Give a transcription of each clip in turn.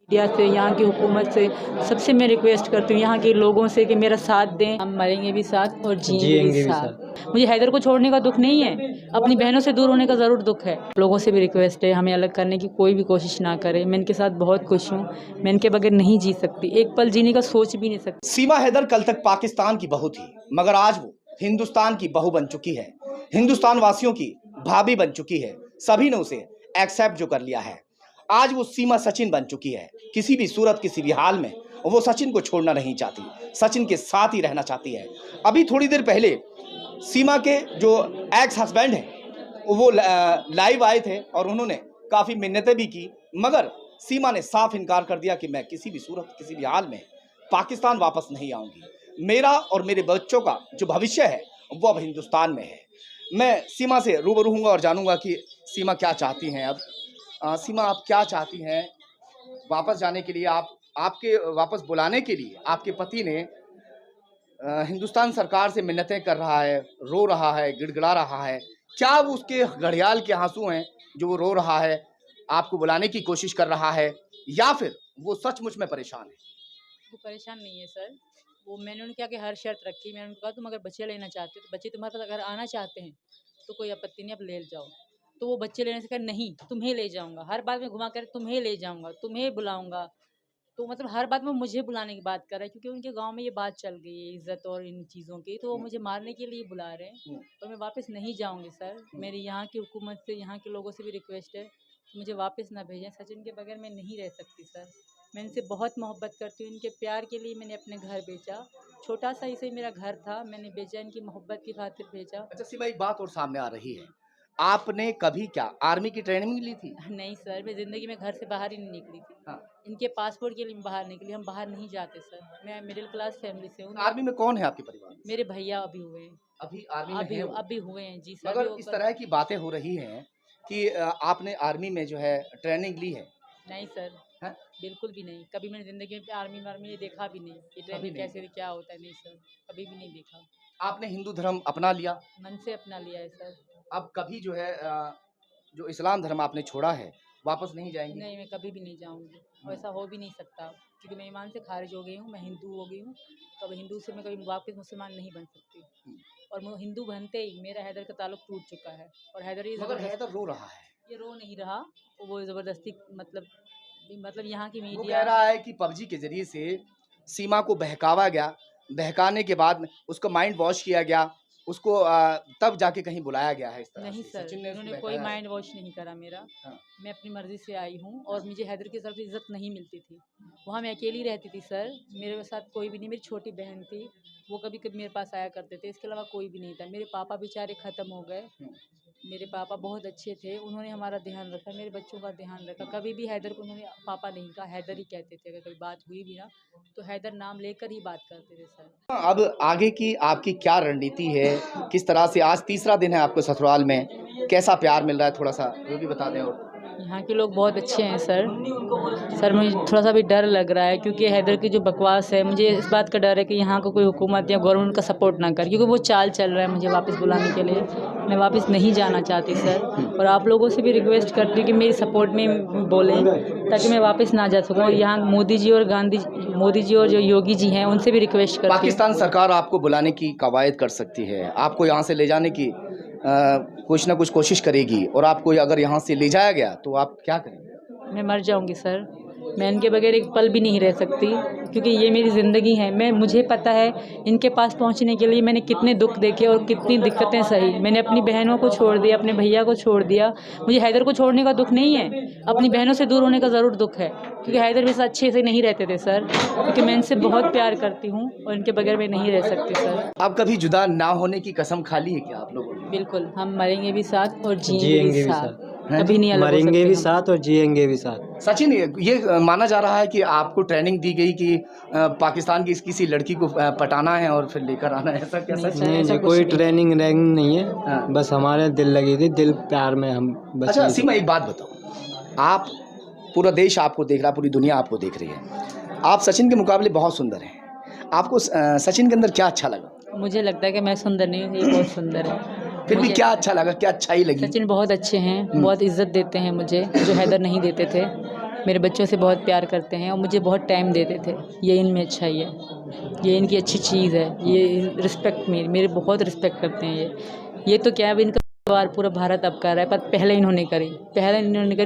Media से, यहाँ की हुकूमत से, सबसे मैं रिक्वेस्ट करती हूँ यहाँ के लोगों से कि मेरा साथ दें। हम मरेंगे भी साथ और जिएंगे भी साथ। मुझे हैदर को छोड़ने का दुख नहीं है, अपनी बहनों से दूर होने का ज़रूर दुख है। लोगों से भी रिक्वेस्ट है हमें अलग करने की कोई भी कोशिश ना करे। मैं इनके साथ बहुत खुश हूँ, मैं इनके बगैर नहीं जी सकती, एक पल जीने का सोच भी नहीं सकती। सीमा हैदर कल तक पाकिस्तान की बहू थी, मगर आज वो हिंदुस्तान की बहू बन चुकी है, हिंदुस्तान वासियों की भाभी बन चुकी है। सभी ने उसे एक्सेप्ट जो कर लिया है। आज वो सीमा सचिन बन चुकी है। किसी भी सूरत, किसी भी हाल में वो सचिन को छोड़ना नहीं चाहती, सचिन के साथ ही रहना चाहती है। अभी थोड़ी देर पहले सीमा के जो एक्स हस्बैंड हैं वो लाइव आए थे और उन्होंने काफ़ी मिन्नतें भी की, मगर सीमा ने साफ इनकार कर दिया कि मैं किसी भी सूरत, किसी भी हाल में पाकिस्तान वापस नहीं आऊंगी। मेरा और मेरे बच्चों का जो भविष्य है वो अब हिंदुस्तान में है। मैं सीमा से रूबरू हूँगा और जानूंगा कि सीमा क्या चाहती हैं। अब सीमा, आप क्या चाहती हैं वापस जाने के लिए? आपके वापस बुलाने के लिए आपके पति ने हिंदुस्तान सरकार से मिन्नतें कर रहा है, रो रहा है, गिड़गिड़ा रहा है। क्या वो उसके घड़ियाल के आंसू हैं जो वो रो रहा है, आपको बुलाने की कोशिश कर रहा है, या फिर वो सचमुच में परेशान है? वो परेशान नहीं है सर। वो मैंने उन्हें क्या कि हर शर्त रखी। मैंने उनको कहा तुम अगर बच्चे लेना चाहते हो तो बच्चे तुम्हारे पास अगर आना चाहते हैं तो कोई आपत्ति नहीं, आप ले जाओ। तो वो बच्चे लेने से कहा नहीं तुम्हें ले जाऊंगा, हर बात में घुमा कर तुम्हें ले जाऊंगा, तुम्हें बुलाऊंगा। तो मतलब हर बात में मुझे बुलाने की बात कर रहा है, क्योंकि उनके गांव में ये बात चल गई है इज्जत और इन चीज़ों की। तो वो मुझे मारने के लिए बुला रहे हैं और मैं वापस नहीं जाऊंगी सर। मेरी यहाँ की हुकूमत से, यहाँ के लोगों से भी रिक्वेस्ट है कि मुझे वापस ना भेजें। सचिन के बगैर मैं नहीं रह सकती सर। मैं इनसे बहुत मोहब्बत करती हूँ। इनके प्यार के लिए मैंने अपने घर बेचा, छोटा सा ही सही मेरा घर था, मैंने बेचा, इनकी मोहब्बत की खातिर बेचा। अच्छा सीमा, एक बात और सामने आ रही है, आपने कभी क्या आर्मी की ट्रेनिंग ली थी? नहीं सर, मैं ज़िंदगी में घर से बाहर ही नहीं निकली थी। हाँ। इनके पासपोर्ट के लिए मैं बाहर निकली, हम बाहर नहीं जाते सर। मैं मिडिल क्लास फैमिली से हूँ। आर्मी में कौन है आपके परिवार में? मेरे भैया अभी हुए हैं। अभी आर्मी में अभी हैं वो? अभी हुए हैं जी सर। मगर इस तरह की बातें हो रही हैं कि आपने आर्मी में जो है ट्रेनिंग ली है। नहीं सर, हैं? बिल्कुल भी नहीं। कभी मैंने ज़िंदगी में आर्मी वार्मी ये देखा भी नहीं कि ट्रेनिंग नहीं कैसे क्या होता है। नहीं सर, कभी भी नहीं देखा। आपने हिंदू धर्म अपना लिया, मन से अपना लिया है सर। अब कभी जो है जो इस्लाम धर्म आपने छोड़ा है, वापस नहीं जाएंगे? नहीं, मैं कभी भी नहीं जाऊँगी, वैसा हो भी नहीं सकता, क्योंकि मैं ईमान से खारिज हो गई हूँ, मैं हिंदू हो गई हूँ। तो अब हिंदू से मैं कभी वापस मुसलमान नहीं बन सकती। और मैं हिंदू बनते ही मेरा हैदर का ताल्लुक टूट चुका है। और हैदर ये मगर हैदर रो रहा है। ये रो नहीं रहा, वो ज़बरदस्ती मतलब यहाँ की वो कह मीडिया। रहा है कि पबजी के जरिए से सीमा को बहकावा गया, बहकाने के बाद उसका माइंड वॉश किया गया, उसको तब जाके कहीं बुलाया गया है। इस तरह नहीं से सर, सचिन ने उसको उन्होंने कोई बहकाया है। माइंड वॉश नहीं करा मेरा। हाँ। मैं अपनी मर्ज़ी से आई हूँ और मुझे हैदर की तरफ से इज़्ज़त नहीं मिलती थी। वहाँ मैं अकेली रहती थी सर, मेरे साथ कोई भी नहीं। मेरी छोटी बहन थी, वो कभी-कभी मेरे पास आया करते थे, इसके अलावा कोई भी नहीं था। मेरे पापा बेचारे ख़त्म हो गए। मेरे पापा बहुत अच्छे थे, उन्होंने हमारा ध्यान रखा, मेरे बच्चों का ध्यान रखा। कभी भी हैदर को उन्होंने पापा नहीं कहा, हैदर ही कहते थे। अगर कभी बात हुई भी ना, तो हैदर नाम लेकर ही बात करते थे सर। अब आगे की आपकी क्या रणनीति है? किस तरह से, आज तीसरा दिन है आपको ससुराल में, कैसा प्यार मिल रहा है, थोड़ा-सा वो भी बता दें। और यहाँ के लोग बहुत अच्छे हैं सर। सर मुझे थोड़ा सा भी डर लग रहा है, क्योंकि हैदर की जो बकवास है, मुझे इस बात का डर है कि यहाँ को कोई हुकूमत या गवर्नमेंट का सपोर्ट ना करे, क्योंकि वो चाल चल रहा है मुझे वापस बुलाने के लिए। मैं वापस नहीं जाना चाहती सर, और आप लोगों से भी रिक्वेस्ट करती हूँ कि मेरी सपोर्ट में बोलें ताकि मैं वापस ना जा सकूँ। और यहाँ मोदी जी और जो योगी जी हैं उनसे भी रिक्वेस्ट करती हूँ। पाकिस्तान सरकार आपको बुलाने की कवायद कर सकती है, आपको यहाँ से ले जाने की कुछ ना कुछ कोशिश करेगी, और आपको अगर यहाँ से ले जाया गया तो आप क्या करेंगे? मैं मर जाऊंगी सर। मैं इनके बगैर एक पल भी नहीं रह सकती, क्योंकि ये मेरी ज़िंदगी है। मुझे पता है इनके पास पहुंचने के लिए मैंने कितने दुख देखे और कितनी दिक्कतें सही। मैंने अपनी बहनों को छोड़ दिया, अपने भैया को छोड़ दिया। मुझे हैदर को छोड़ने का दुख नहीं है, अपनी बहनों से दूर होने का ज़रूर दुख है, क्योंकि हैदर मेरे साथ अच्छे से नहीं रहते थे सर, क्योंकि मैं इनसे बहुत प्यार करती हूँ और इनके बगैर मैं नहीं रह सकती सर। आप कभी जुदा ना होने की कसम खा ली है क्या आप लोगों ने? बिल्कुल, हम मरेंगे भी साथ और जिएंगे भी साथ। कभी नहीं अलग हो मरेंगे सकते भी हम। साथ और जिएंगे भी साथ। सचिन, ये माना जा रहा है कि आपको ट्रेनिंग दी गई कि पाकिस्तान की किसी लड़की को पटाना है और फिर लेकर आना है, ऐसा क्या नहीं सच सर, है? नहीं ऐसा जी, कुछ कोई नहीं। ट्रेनिंग नहीं है। हाँ। बस हमारे दिल लगी थी, दिल प्यार में हम बस। अच्छा ये सीमा, एक बात बताओ, आप, पूरा देश आपको देख रहा, पूरी दुनिया आपको देख रही है, आप सचिन के मुकाबले बहुत सुंदर हैं। आपको सचिन के अंदर क्या अच्छा लगा? मुझे लगता है कि मैं सुंदर नहीं हूँ, ये बहुत सुंदर है। फिर भी मुझे क्या अच्छा लगा, क्या अच्छाई लगी? सचिन बहुत अच्छे हैं, बहुत इज्जत देते हैं मुझे, जो हैदर नहीं देते थे। मेरे बच्चों से बहुत प्यार करते हैं और मुझे बहुत टाइम देते थे। ये इनमें अच्छाई है, ये इनकी अच्छी चीज़ है। ये रिस्पेक्ट मेरे बहुत रिस्पेक्ट करते हैं ये तो क्या है, अब इनका परिवार पूरा भारत अब कर रहा है, पर पहले इन्होंने करी,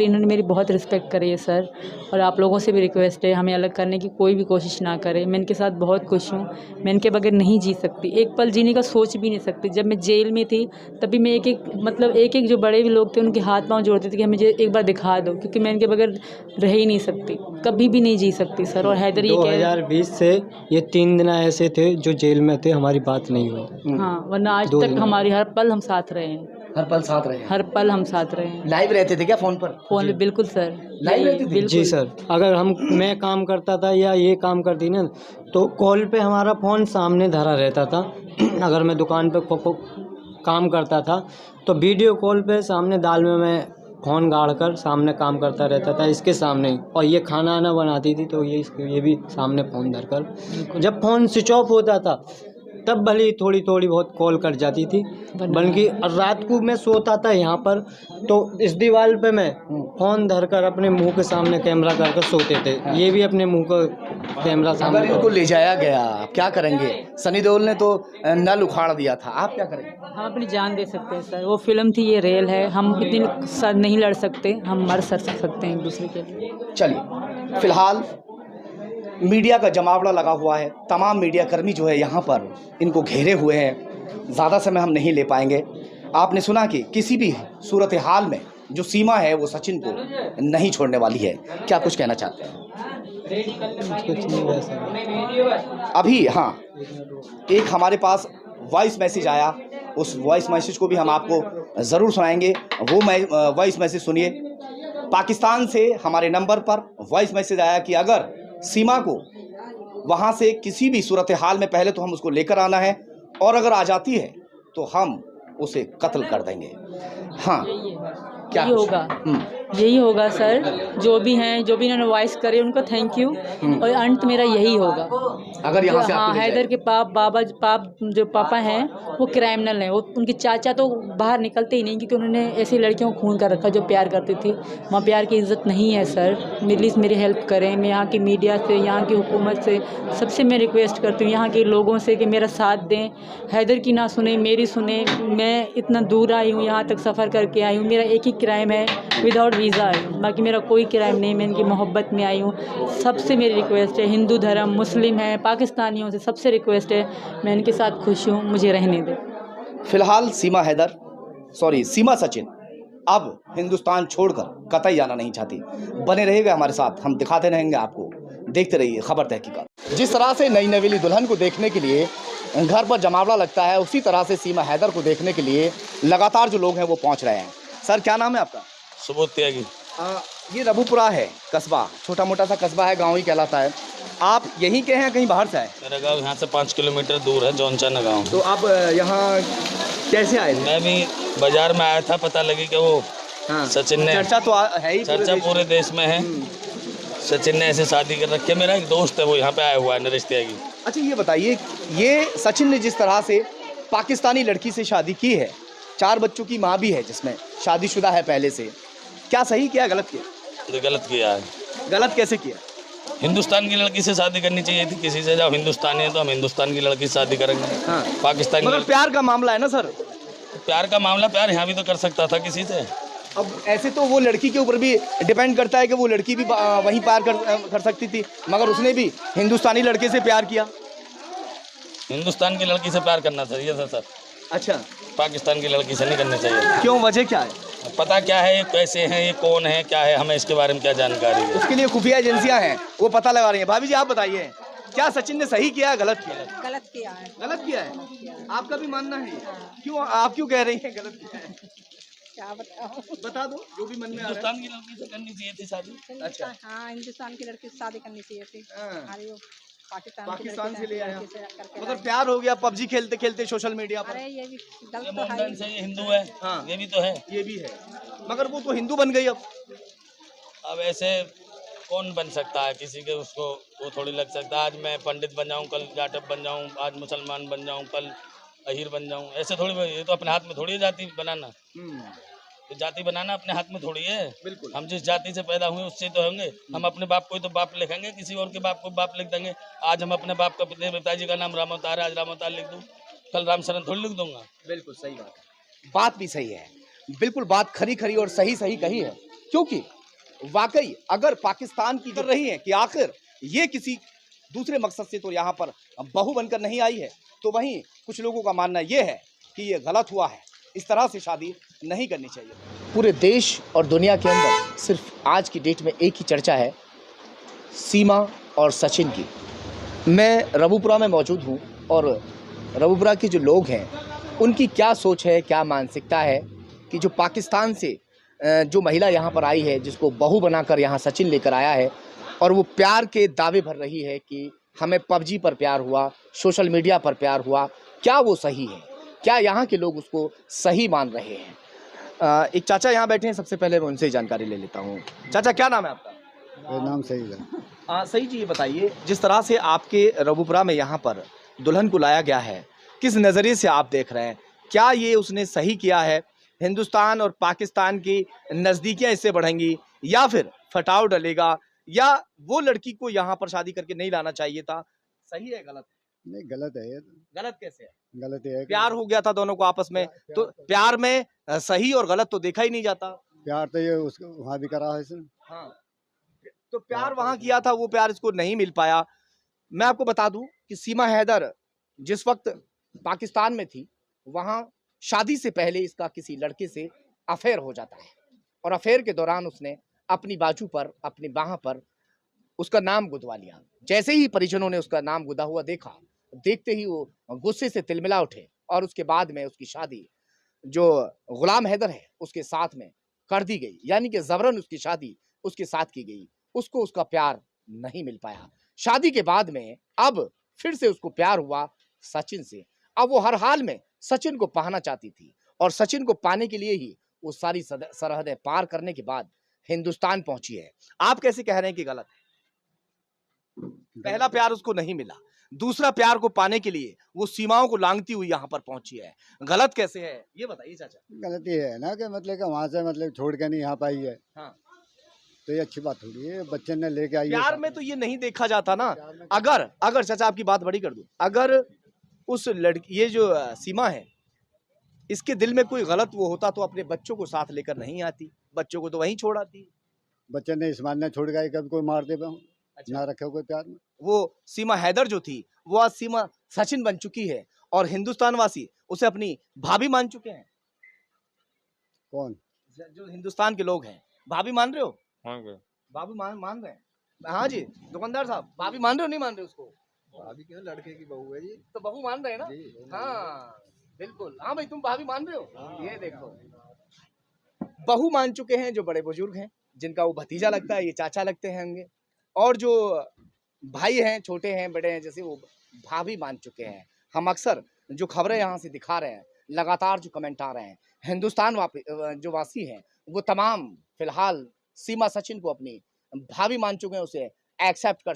इन्होंने मेरी बहुत रिस्पेक्ट करी है सर। और आप लोगों से भी रिक्वेस्ट है, हमें अलग करने की कोई भी कोशिश ना करें। मैं इनके साथ बहुत खुश हूँ, मैं इनके बगैर नहीं जी सकती, एक पल जीने का सोच भी नहीं सकती। जब मैं जेल में थी तभी मैं एक जो बड़े भी लोग थे उनके हाथ पाँव जोड़ते थे कि मुझे एक बार दिखा दो, क्योंकि मैं इनके बगैर रह ही नहीं सकती, कभी भी नहीं जी सकती सर। और हैदर ये कह 2020 से ये 3 दिन ऐसे थे जो जेल में थे, हमारी बात नहीं हुई। हाँ, वरना आज 2 तक दिन। हमारी हर पल हम साथ रहे हैं, हर पल साथ रहे हैं। हर पल हम साथ रहे हैं। लाइव रहते थे क्या फोन पर? फोन पे बिल्कुल सर, लाइव रहते थे? बिल्कुल जी सर, अगर मैं काम करता था या ये काम करती ना, तो कॉल पे हमारा फ़ोन सामने धरा रहता था। अगर मैं दुकान पे काम करता था तो वीडियो कॉल पे सामने दाल में मैं फ़ोन गाड़ कर सामने काम करता रहता था, इसके सामने ही। और ये खाना आना बनाती थी तो ये भी सामने फ़ोन धर कर, जब फ़ोन स्विच ऑफ होता था तब भले ही थोड़ी बहुत कॉल कर जाती थी। बल्कि रात को मैं सोता था यहाँ पर, तो इस दीवार पे मैं फ़ोन धरकर अपने मुंह के सामने कैमरा कर सोते थे। ये भी अपने मुंह का कैमरा अगर सामने। इनको ले जाया गया क्या करेंगे? सनी देओल ने तो नल उखाड़ दिया था, आप क्या करेंगे? हम अपनी जान दे सकते हैं सर, वो फिल्म थी, ये रियल है। हम इतनी सर नहीं लड़ सकते, हम मर सकते हैं एक दूसरे के लिए। चलिए, फिलहाल मीडिया का जमावड़ा लगा हुआ है, तमाम मीडिया कर्मी जो है यहाँ पर इनको घेरे हुए हैं, ज़्यादा समय हम नहीं ले पाएंगे। आपने सुना कि किसी भी सूरत हाल में जो सीमा है वो सचिन को नहीं छोड़ने वाली है। क्या कुछ कहना चाहते हैं? कुछ नहीं वैसा। अभी हाँ, एक हमारे पास वॉइस मैसेज आया, उस वॉइस मैसेज को भी हम आपको ज़रूर सुनाएंगे। वो वॉइस मैसेज सुनिए। पाकिस्तान से हमारे नंबर पर वॉइस मैसेज आया कि अगर सीमा को वहाँ से किसी भी सूरत हाल में, पहले तो हम उसको लेकर आना है, और अगर आ जाती है तो हम उसे कत्ल कर देंगे। हाँ, क्या यही होगा, यही होगा सर। जो भी हैं, जो भी इन्होंने वॉइस करे उनको थैंक यू। और अंत मेरा यही होगा। अगर यहाँ से हाँ, आपको ले हैदर के जो पापा हैं वो क्रिमिनल हैं। वो उनके चाचा तो बाहर निकलते ही नहीं, क्योंकि उन्होंने ऐसी लड़कियों को खून कर रखा जो प्यार करती थी। वहाँ प्यार की इज्जत नहीं है सर। प्लीज़ मेरी हेल्प करें। मैं यहाँ की मीडिया से, यहाँ की हुकूमत से, सबसे मैं रिक्वेस्ट करती हूँ, यहाँ के लोगों से, कि मेरा साथ दें। हैदर की ना सुने, मेरी सुने। मैं इतना दूर आई हूँ, यहाँ तक सफ़र करके आई हूँ। मेरा एक ही क्राइम है, विदाउट वीज़ा आई हूँ, बाकी मेरा कोई क्राइम नहीं। मैं इनकी मोहब्बत में आई हूँ। सबसे मेरी रिक्वेस्ट है, हिंदू धर्म, मुस्लिम है, पाकिस्तानियों से सबसे रिक्वेस्ट है, मैं इनके साथ खुश हूँ, मुझे रहने दें। फिलहाल सीमा सचिन अब हिंदुस्तान छोड़कर कतई जाना नहीं चाहती। बने रहेगा हमारे साथ, हम दिखाते रहेंगे आपको। देखते रहिए खबर तहकीकात। जिस तरह से नई नवेली दुल्हन को देखने के लिए घर पर जमावड़ा लगता है, उसी तरह से सीमा हैदर को देखने के लिए लगातार जो लोग हैं वो पहुंच रहे हैं। सर, क्या नाम है आपका? सुबोध त्यागी। ये रबूपुरा है कस्बा, छोटा मोटा सा कस्बा है, गाँव ही कहलाता है। आप यहीं के हैं, कहीं बाहर से आए? मेरा गांव यहाँ से 5 किलोमीटर दूर है, जौनचाना गांव। तो आप यहाँ कैसे आए? मैं भी बाजार में आया था, पता लगी कि वो सचिन ने, चर्चा तो है ही, चर्चा पूरे देश में है, सचिन ने ऐसे शादी कर रखी है। मेरा एक दोस्त है, वो यहाँ पे आया हुआ है, नरेश त्यागी। अच्छा, ये बताइए, ये सचिन ने जिस तरह से पाकिस्तानी लड़की से शादी की है, 4 बच्चों की माँ भी है, जिसमें शादीशुदा है पहले से, क्या सही किया, गलत किया? तो गलत किया है। गलत कैसे किया? हिंदुस्तान की लड़की से शादी करनी चाहिए थी किसी से। जब हिंदुस्तानी है तो हम हिंदुस्तान की लड़की से शादी करेंगे। हाँ। पाकिस्तान मगर प्यार का मामला है ना सर। प्यार का मामला, प्यार यहाँ भी तो कर सकता था किसी से। अब ऐसे तो वो लड़की के ऊपर भी डिपेंड करता है कि वो लड़की भी वहीं प्यार कर सकती थी, मगर उसने भी हिंदुस्तानी लड़के से प्यार किया। हिंदुस्तान की लड़की से प्यार करना चाहिए था सर। अच्छा, पाकिस्तान की लड़की से नहीं करना चाहिए। क्यों, वजह क्या है? पता क्या है, ये कैसे हैं, ये कौन है, क्या है, हमें इसके बारे में क्या जानकारी है? उसके लिए खुफिया एजेंसियां हैं, वो पता लगा रही हैं। भाभी जी, आप बताइए, क्या सचिन ने सही किया, गलत किया? गलत किया है। गलत किया है। आपका भी मानना है? क्यों, आप क्यों कह रही हैं गलत किया है? क्या बताओ, बता दो जो भी मन में आ रहा हिंदुस्तान की लड़की से करनी चाहिए थी शादी। अच्छा। हाँ, हिंदुस्तान की लड़की से शादी करनी चाहिए थी। हाँ। अरे वो पाकिस्तान से ले आया, करके मगर प्यार हो गया पबजी खेलते खेलते सोशल मीडिया पर। अरे ये भी ये गलत तो है मोहम्मदन ही। से ये हिंदू है। हाँ। ये भी तो है। ये भी है, मगर वो तो हिंदू बन गई अब। अब ऐसे कौन बन सकता है, किसी के उसको वो थोड़ी लग सकता है। आज मैं पंडित बन जाऊं, कल जाटव बन जाऊं, आज मुसलमान बन जाऊं, कल अहीर बन जाऊं, ऐसे थोड़ी। ये तो अपने हाथ में थोड़ी जाती बनाना। तो जाति बनाना अपने हाथ में थोड़ी है। बिल्कुल। हम जिस जाति से पैदा हुए उससे तो होंगे। हम अपने बाप को ही तो बाप लिखेंगे, किसी और के बाप को बाप लिख देंगे। आज हम अपने बाप का पिताजी का नाम राम अवतार है, आज राम अवतार लिख दूं, कल राम शरण थोड़ी लिख दूंगा। बिल्कुल सही बात है, बात भी सही है, बिल्कुल बात खरी खरी और सही सही कही है। क्योंकि वाकई अगर पाकिस्तान की कर रही है कि आखिर ये किसी दूसरे मकसद से तो यहाँ पर बहू बनकर नहीं आई है, तो वहीं कुछ लोगों का मानना ये है कि ये गलत हुआ है, इस तरह से शादी नहीं करनी चाहिए। पूरे देश और दुनिया के अंदर सिर्फ आज की डेट में एक ही चर्चा है, सीमा और सचिन की। मैं रबुपुरा में मौजूद हूँ और रबुपुरा के जो लोग हैं उनकी क्या सोच है, क्या मानसिकता है कि जो पाकिस्तान से जो महिला यहाँ पर आई है, जिसको बहू बनाकर यहाँ सचिन लेकर आया है और वो प्यार के दावे भर रही है कि हमें पबजी पर प्यार हुआ, सोशल मीडिया पर प्यार हुआ, क्या वो सही है? क्या यहाँ के लोग उसको सही मान रहे हैं? एक चाचा यहाँ बैठे हैं, सबसे पहले मैं उनसे ही जानकारी ले लेता हूँ। चाचा क्या नाम है आपका? मेरा नाम सही है। सही जी, ये बताइए जिस तरह से आपके रबुपुरा में यहाँ पर दुल्हन को लाया गया है, किस नज़रिए से आप देख रहे हैं? क्या ये उसने सही किया है? हिंदुस्तान और पाकिस्तान की नज़दीकियाँ इससे बढ़ेंगी या फिर फटाव डलेगा, या वो लड़की को यहाँ पर शादी करके नहीं लाना चाहिए था? सही है गलत? नहीं, गलत है ये तो। गलत कैसे है? गलत है कि प्यार हो गया था दोनों को आपस में, तो प्यार में सही और गलत तो देखा ही नहीं जाता। प्यार तो ये उसको वहाँ भी करा है इसने। हाँ, तो प्यार वहां किया था, वो प्यार इसको नहीं मिल पाया। मैं आपको बता दूं कि सीमा हैदर जिस वक्त पाकिस्तान में थी, वहां शादी से पहले इसका किसी लड़के से अफेयर हो जाता है और अफेयर के दौरान उसने अपनी बाजू पर, अपनी बाह पर उसका नाम गुदवा लिया। जैसे ही परिजनों ने उसका नाम गुदा हुआ देखा, देखते ही वो गुस्से से तिलमिला उठे और उसके बाद में उसकी शादी जो गुलाम हैदर है उसके साथ में कर दी गई, यानी कि जबरन उसकी शादी उसके साथ की गई। उसको उसका प्यार नहीं मिल पाया। शादी के बाद में अब फिर से उसको प्यार हुआ सचिन से। अब वो हर हाल में सचिन को पाना चाहती थी और सचिन को पाने के लिए ही वो सारी सरहदें पार करने के बाद हिंदुस्तान पहुंची है। आप कैसे कह रहे हैं कि गलत है? पहला प्यार उसको नहीं मिला, दूसरा प्यार को पाने के लिए वो सीमाओं को लांघती हुई यहाँ पर पहुंची है, गलत कैसे है ये बताइए चाचा। गलत ये है ना कि मतलब कि वहाँ से मतलब छोड़ के नहीं यहाँ पाई है, हाँ, तो ये अच्छी बात थोड़ी है। बच्चे ने लेके आई है प्यार साथ में तो ये नहीं देखा जाता ना। अगर चाचा आपकी बात बड़ी कर दूं, अगर उस लड़की, ये जो सीमा है, इसके दिल में कोई गलत वो होता तो अपने बच्चों को साथ लेकर नहीं आती, बच्चों को तो वहीं छोड़ आती। बच्चे ने इस्माइल ने छोड़ गए, कभी कोई मार दे अच्छा। ना रखे कोई प्यार में। वो सीमा हैदर जो थी वो आज सीमा सचिन बन चुकी है और हिंदुस्तान वासी उसे अपनी भाभी मान चुके हैं। कौन? जो हिंदुस्तान के लोग हैं, भाभी मान रहे हो? हाँ, भाभी मान रहे हैं? हाँ जी दुकानदार साहब, भाभी मान रहे हो नहीं मान रहे हो उसको? भाभी क्यों, लड़के की बहू है जी। तो बहू मान रहे हैं ना? हाँ बिल्कुल। हाँ भाई, तुम भाभी मान रहे हो? ये देखो, बहू मान चुके हैं जो बड़े बुजुर्ग हैं, जिनका वो भतीजा लगता है, ये चाचा लगते हैं होंगे, और जो भाई हैं, छोटे हैं, बड़े हैं, जैसे वो भाभी मान चुके हैं। हम अक्सर जो खबरें यहाँ से दिखा रहे हैं, लगातार जो कमेंट आ रहे हैं, हिंदुस्तान जो वासी हैं वो तमाम फिलहाल सीमा सचिन को अपनी भाभी मान चुके हैं, उसे एक्सेप्ट कर